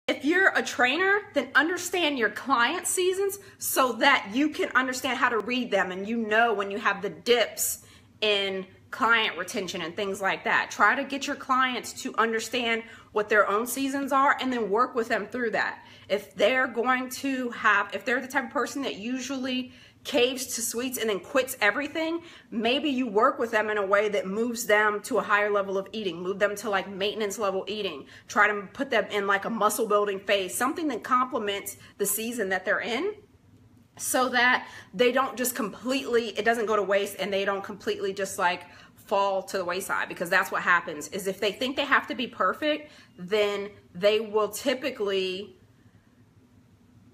If you're a trainer, then understand your client seasons so that you can understand how to read them, and you know when you have the dips in client retention and things like that. Try to get your clients to understand what their own seasons are and then work with them through that. If they're the type of person that usually caves to sweets and then quits everything, maybe you work with them in a way that moves them to a higher level of eating, move them to like maintenance level eating, try to put them in like a muscle building phase, something that complements the season that they're in, so that they don't just completely, it doesn't go to waste and they don't completely just like fall to the wayside. Because that's what happens, is if they think they have to be perfect, then they will typically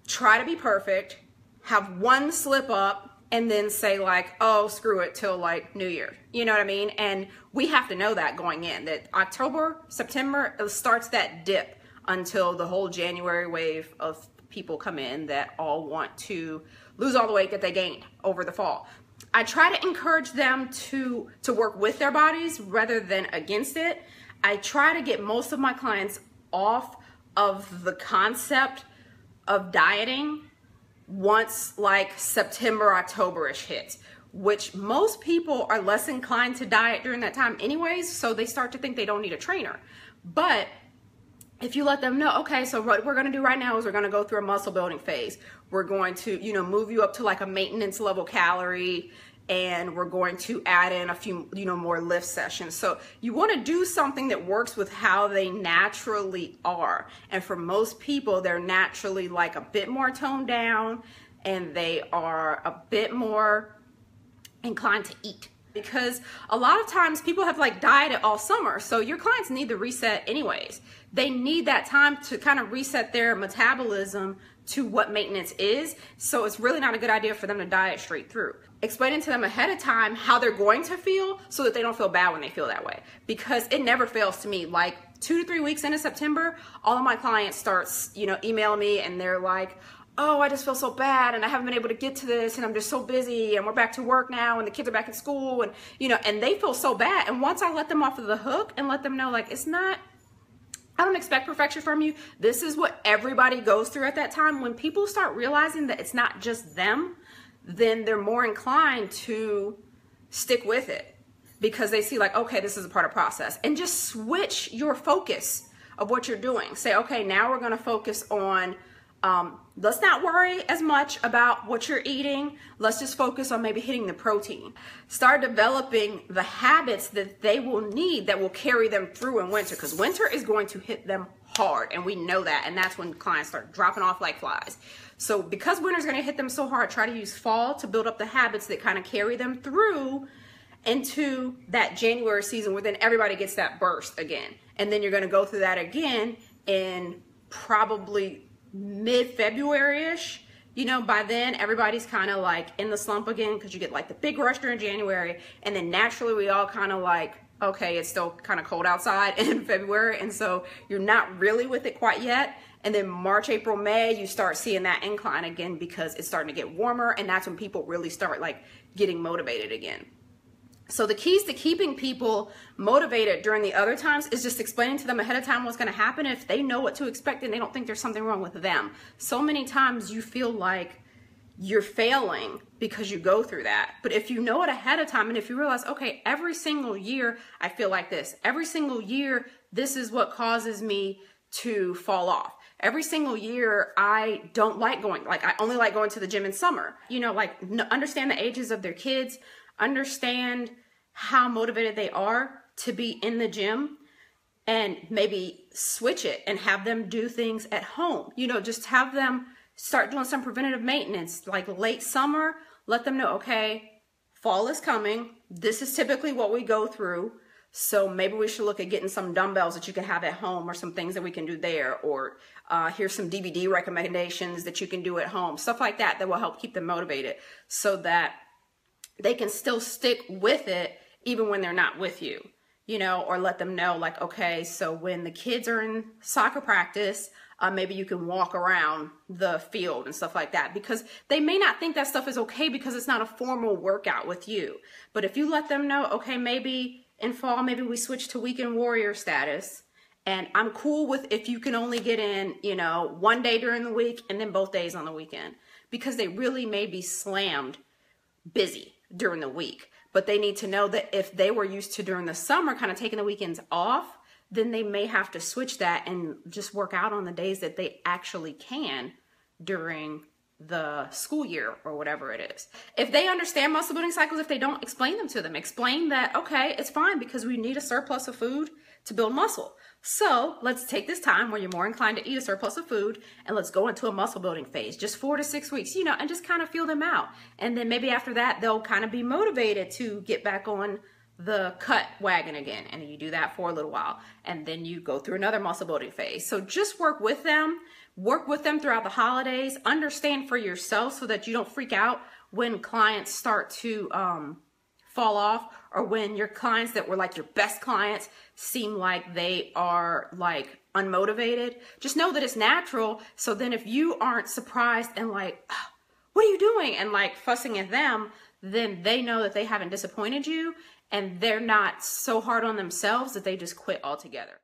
try to be perfect, have one slip up, and then say like, oh, screw it till like New Year. You know what I mean? And we have to know that going in, that October, September, it starts that dip until the whole January wave of people come in that all want to lose all the weight that they gained over the fall. I try to encourage them to work with their bodies rather than against it. I try to get most of my clients off of the concept of dieting once like September, October-ish hits, which most people are less inclined to diet during that time anyways, so they start to think they don't need a trainer. But if you let them know, okay, so what we're going to do right now is we're going to go through a muscle building phase. We're going to, move you up to like a maintenance level calorie, and we're going to add in a few, more lift sessions. So you want to do something that works with how they naturally are. And for most people, they're naturally like a bit more toned down, and they are a bit more inclined to eat. Because a lot of times people have like dieted all summer, so your clients need the reset anyways. They need that time to kind of reset their metabolism to what maintenance is, so it's really not a good idea for them to diet straight through. Explaining to them ahead of time how they're going to feel so that they don't feel bad when they feel that way. Because it never fails to me, like 2 to 3 weeks into September, all of my clients starts, emailing me, and they're like, oh, I just feel so bad and I haven't been able to get to this and I'm just so busy and we're back to work now and the kids are back in school, and and they feel so bad. And once I let them off of the hook and let them know like, I don't expect perfection from you. This is what everybody goes through at that time. When people start realizing that it's not just them, then they're more inclined to stick with it because they see like, okay, this is a part of the process. And just switch your focus of what you're doing. Say, okay, now we're going to focus on let's not worry as much about what you're eating. Let's just focus on maybe hitting the protein. Start developing the habits that they will need that will carry them through in winter, because winter is going to hit them hard, and we know that, and that's when clients start dropping off like flies. So because winter is going to hit them so hard, try to use fall to build up the habits that kind of carry them through into that January season where then everybody gets that burst again. And then you're going to go through that again in probably mid-February-ish. By then everybody's kind of like in the slump again, because you get like the big rush during January, and then naturally we all kind of like, okay, it's still kind of cold outside in February, and so you're not really with it quite yet. And then March, April, May, you start seeing that incline again because it's starting to get warmer, and that's when people really start like getting motivated again. So the keys to keeping people motivated during the other times is just explaining to them ahead of time what's going to happen. If they know what to expect and they don't think there's something wrong with them. So many times you feel like you're failing because you go through that. But if you know it ahead of time, and if you realize, okay, every single year I feel like this. Every single year, this is what causes me to fall off. Every single year, I don't like going, I only like going to the gym in summer. Understand the ages of their kids. Understand how motivated they are to be in the gym, and maybe switch it and have them do things at home. Just have them start doing some preventative maintenance, like late summer. Let them know, okay, fall is coming. This is typically what we go through. So maybe we should look at getting some dumbbells that you can have at home, or some things that we can do there, or here's some DVD recommendations that you can do at home. Stuff like that will help keep them motivated so that they can still stick with it even when they're not with you, or let them know like, okay, so when the kids are in soccer practice, maybe you can walk around the field and stuff like that, because they may not think that stuff is okay because it's not a formal workout with you. But if you let them know, okay, maybe in fall, maybe we switch to weekend warrior status, And I'm cool with if you can only get in, you know, one day during the week and then both days on the weekend, because they really may be slammed busy during the week. But they need to know that if they were used to during the summer kind of taking the weekends off, then they may have to switch that and just work out on the days that they actually can during the school year or whatever it is. If they understand muscle building cycles, if they don't, explain them to them. Explain that, okay, it's fine because we need a surplus of food to build muscle. So let's take this time where you're more inclined to eat a surplus of food and let's go into a muscle building phase, just 4 to 6 weeks, you know, and just kind of feel them out. And then maybe after that, they'll kind of be motivated to get back on the cut wagon again. And you do that for a little while. And then you go through another muscle building phase. So just work with them throughout the holidays, understand for yourself so that you don't freak out when clients start to fall off, or when your clients that were like your best clients seem like they are like unmotivated. Just know that it's natural. So then if you aren't surprised and like, oh, what are you doing? And like fussing at them, then they know that they haven't disappointed you and they're not so hard on themselves that they just quit altogether.